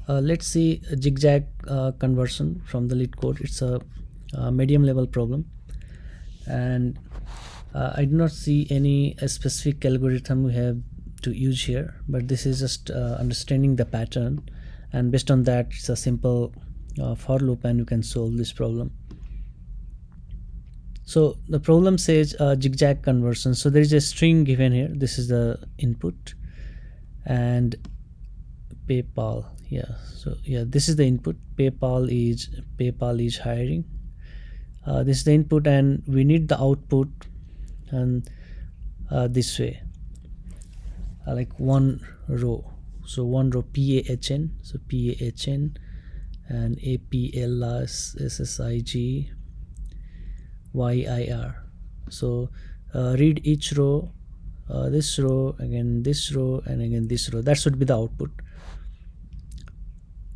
Let's see a zigzag conversion from the LeetCode. It's a medium level problem, and I do not see any specific algorithm we have to use here, but this is just understanding the pattern, and based on that it's a simple for loop and you can solve this problem. So the problem says zigzag conversion. So there is a string given here. This is the input, and PayPal. Yeah, so yeah, this is the input. PayPal is hiring. This is the input, and we need the output, and this way, like one row. So one row PAHN. So PAHN and APLSSIG YIR. So read each row, this row, again this row, and again this row. That should be the output.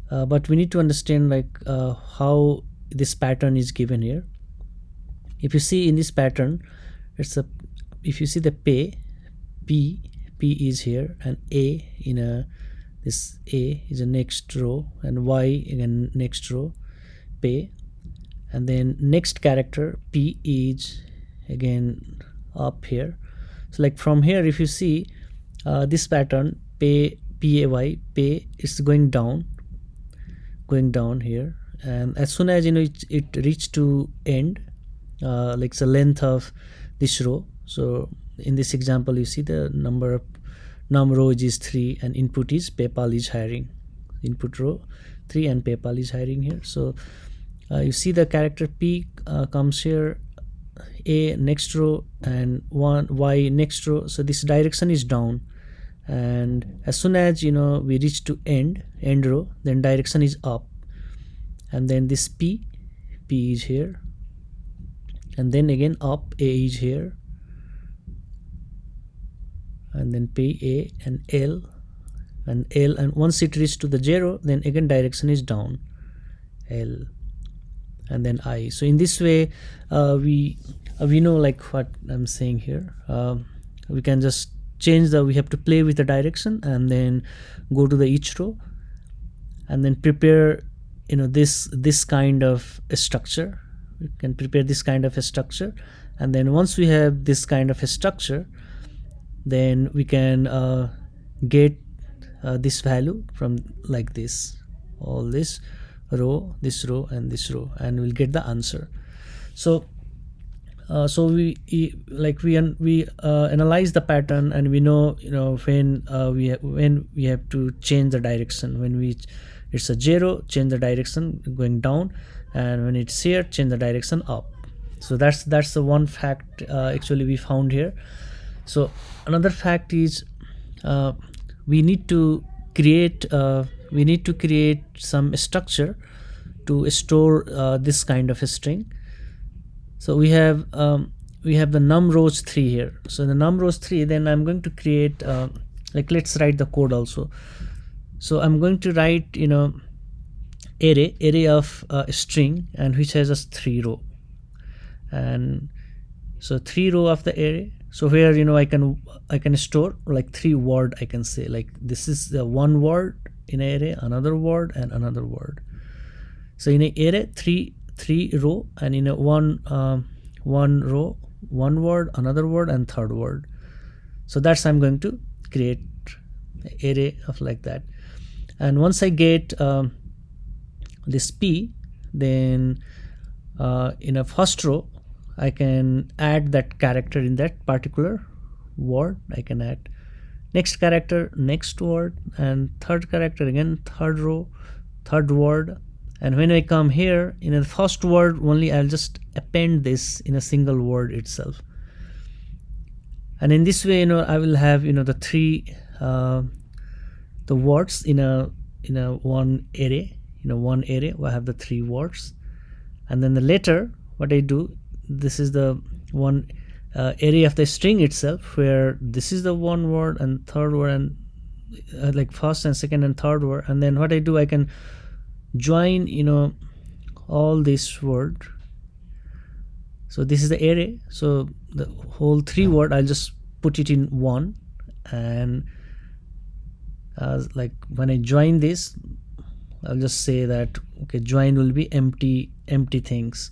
But we need to understand like how this pattern is given here. If you see in this pattern, it's a, if you see the P is here, and A in a, this A is a next row, and Y again next row, pay, and then next character P is again up here. So like from here, if you see this pattern, pay is going down here, and as soon as it reach to end, like the length of this row. So in this example, you see the number of rows is 3, and input is PayPal is hiring. Input row 3 and PayPal is hiring here. So you see the character P comes here, A next row, and Y next row. So this direction is down, and as soon as we reach to end row, then direction is up, and then this P is here, and then again up, A is here, and then P, A, and L, and once it reaches to the 0, then again direction is down, L, and then I. So in this way, we know like what I'm saying here. We can just change we have to play with the direction, and then go to the each row, and then prepare this kind of a structure. We can prepare this kind of a structure, and then once we have this kind of a structure, then we can get this value from like this, all this row, and this row, and we'll get the answer. So we analyze the pattern, and we know when we have to change the direction. When it's a 0, change the direction going down, and when it's here, change the direction up. So that's the one fact actually we found here. So another fact is we need to create some structure to store this kind of a string. So we have the num rows 3 here. So the num rows 3, then I'm going to create like, let's write the code also. So I'm going to write array of a string, and which has just 3 row, and so 3 row of the array. So where I can store like 3 word, I can say like this is the one word in an array, another word, and another word. So in an array, 3 row, and in a one row, one word, another word, and third word. So that's I'm going to create an array of like that. And once I get this P, then in a first row, I can add that character in that particular word. I can add next character, next word, and third character, again third row, third word. And when I come here in the first word only, I'll just append this in a single word itself. And in this way, I will have the 3 the words in a one array. One array I have the 3 words, and then the later what I do, this is the one array of the string itself, where this is the one word and third word, and like first and second and third word. And then what I do, I can join all this word. So this is the array, so the whole 3 word I'll just put it in one, and like when I join this, I'll just say that okay, join will be empty things,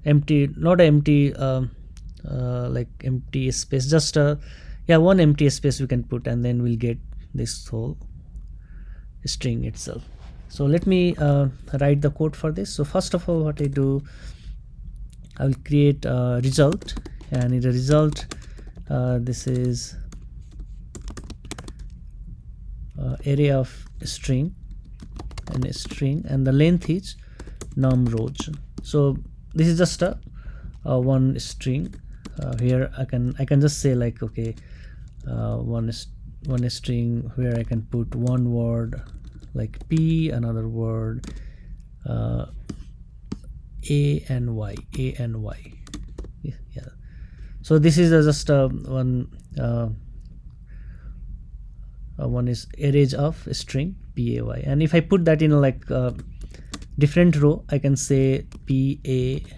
empty, not empty like empty space, just yeah, one empty space we can put, and then we'll get this whole string itself. So let me write the code for this. So first of all, what I do, I will create a result, and in the result this is array of string, and a string, and the length is num rows. So this is just a one string. Here I can just say like okay, one string where I can put one word like p, another word a and y, yeah. So this is just one one is arrays of string pay, and if I put that in like different row, I can say pa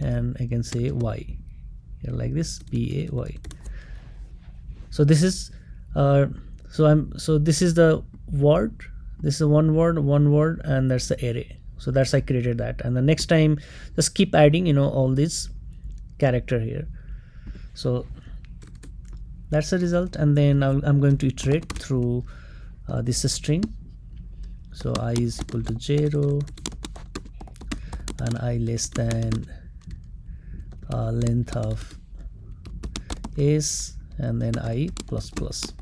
and I can say y here like this, pay. So this is so this is the word, this is one word, and that's the array. So that's I created that, and the next time just keep adding all these character here. So that's the result, and then I'm going to iterate through this string. So I is equal to 0 and I less than length of s, and then I plus plus.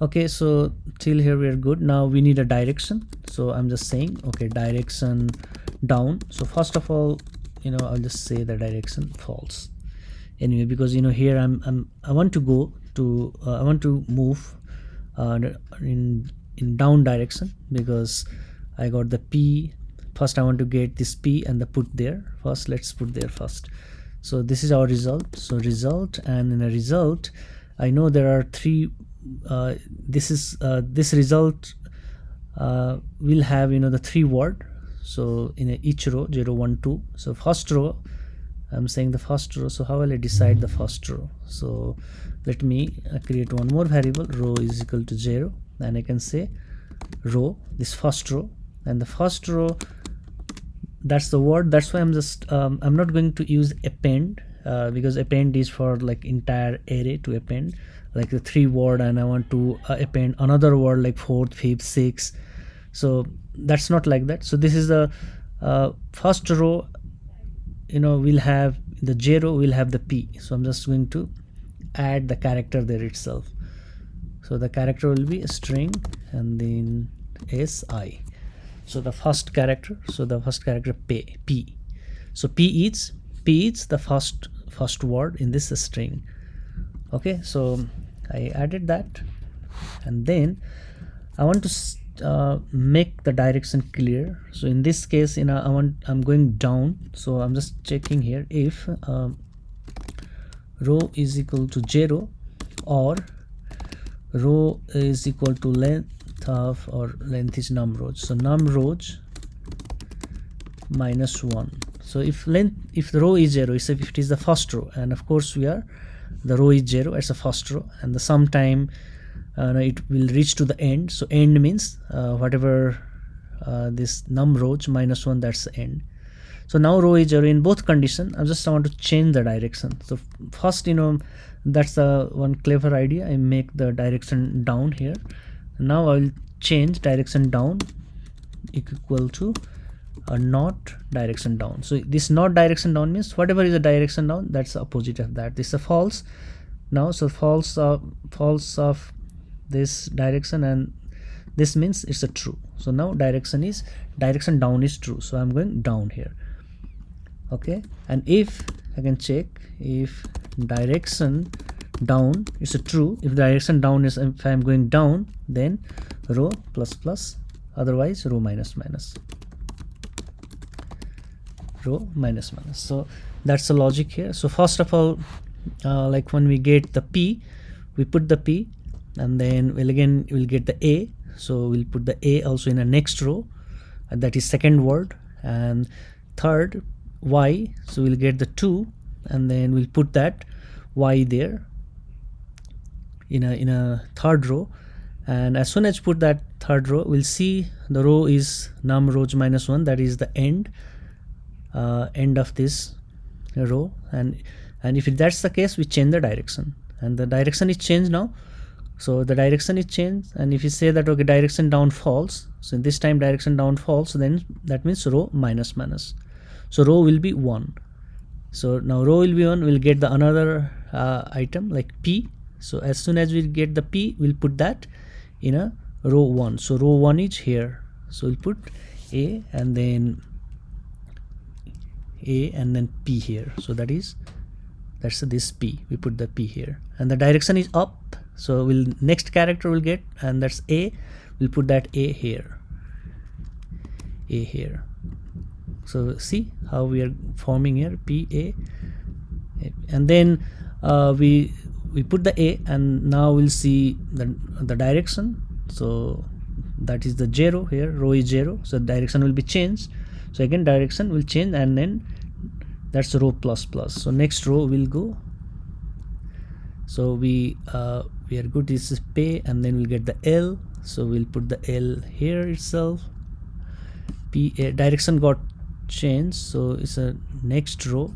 Okay, so till here we are good. Now we need a direction, so I'm just saying okay, direction down. So first of all, I'll just say the direction false anyway, because here I want to go to I want to move in down direction, because I got the p. First I want to get this p and the put there first. Let's put there first. So this is our result. So result, and in a result I know there are three. This result will have the three word. So in each row 0 1 2. So first row, I'm saying the first row. So how will I decide the first row? So let me create one more variable, row is equal to 0, and I can say row, this first row, and the first row, that's the word. That's why I'm just I'm not going to use append, because append is for like entire array to append like the three word, and I want to append another word like fourth, fifth, sixth. So that's not like that. So this is the first row, will have the 0, will have the p. So I'm just going to add the character there itself. So the character will be a string and then si. So the first character, p. So p is the first word in this string. Okay, so I added that, and then I want to make the direction clear. So in this case, I'm going down. So I'm just checking here if row is equal to 0 or row is equal to length of, or length is num rows. So num rows minus 1. So if the row is 0, if it is the first row, and of course the row is 0 as a first row, and the sometime it will reach to the end. So end means whatever this num rows minus 1, that's the end. So now row is 0 in both condition. I want to change the direction. So first, that's the one clever idea. I make the direction down here. Now I will change direction down equal to not direction down. So this not direction down means whatever is the direction down, that's the opposite of that. This is a false now. So false of this direction, and this means it's a true. So now direction down is true. So I'm going down here. Okay, and if I can check if direction down is a true, if direction down is, if I'm going down, then row plus plus, otherwise row minus minus, row minus minus. So that's the logic here. So first of all, like when we get the p, we put the p, and then we'll get the a. So we'll put the a also in the next row, and that is second word, and third y. So we'll get the 2, and then we'll put that y there in a third row, and as soon as put that third row, we'll see the row is num rows minus 1, that is the end of this row, and if that's the case, we change the direction, and the direction is changed now. So the direction is changed, and if you say that okay, direction down false, so this time direction down false, then that means row minus minus, so row will be 1. So now row will be 1, we'll get the another item like p. So as soon as we get the p, we'll put that in a row 1. So row 1 is here, so we'll put a and then p here. So that's this p, we put the p here, and the direction is up, so next character will get, and that's a, we'll put that a here. So see how we are forming here, p a, and then we put the a, and now we'll see the direction. So that is the 0 here, row is 0, so direction will be changed. So again direction will change, and then that's row plus plus. So next row will go, so we are good, this is pay, and then we'll get the L, so we'll put the L here itself. P a, direction got changed, so it's a next row,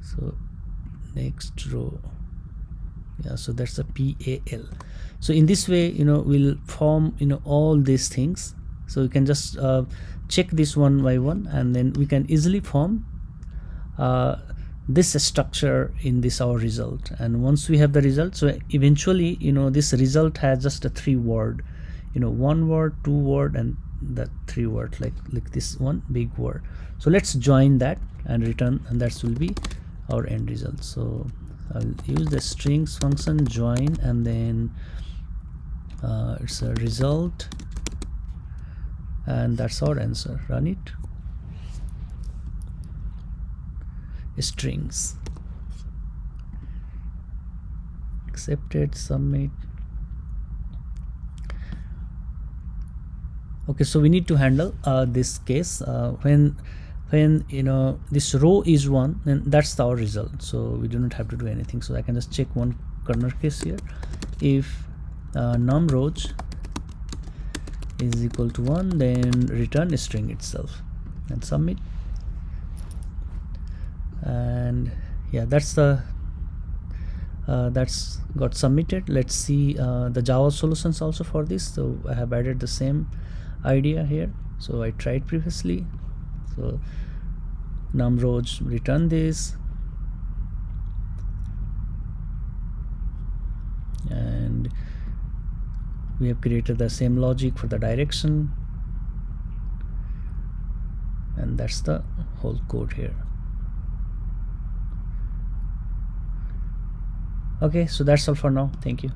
so next row, yeah, so that's a PAL. So in this way, we'll form all these things. So you can just check this one by one, and then we can easily form this structure in this our result. And once we have the result, so eventually this result has just a 3 word, 1 word, 2 word, and the 3 word, like this one big word. So let's join that and return, and that will be our end result. So I'll use the strings function join, and then it's a result, and that's our answer. Run it. Strings accepted, submit. Okay, so we need to handle this case when this row is 1, then that's our result, so we do not have to do anything. So I can just check one corner case here. If num rows is equal to 1, then return a string itself and submit. And yeah, that's got submitted. Let's see the Java solutions also for this. So I have added the same idea here, so I tried previously. So num rows return this, and we have created the same logic for the direction, and that's the whole code here. Okay, so that's all for now. Thank you.